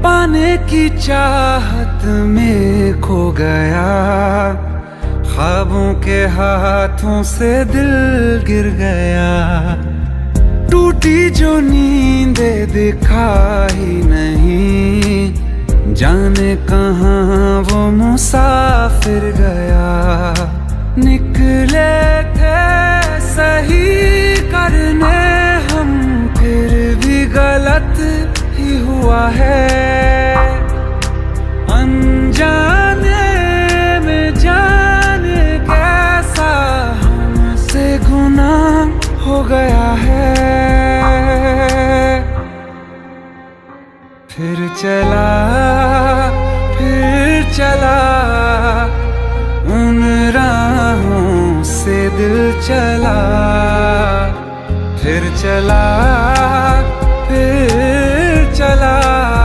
पाने की चाहत में खो गया, ख्वाबों के हाथों से दिल गिर गया। टूटी जो नींदे दिखाई नहीं, जाने कहाँ वो मुसाफिर गया। निकले थे सही करने हम, फिर भी गलत ही हुआ है। अनजाने में जाने कैसा हमसे गुनाह हो गया है। फिर चला उन राहों से दिल चला, फिर चला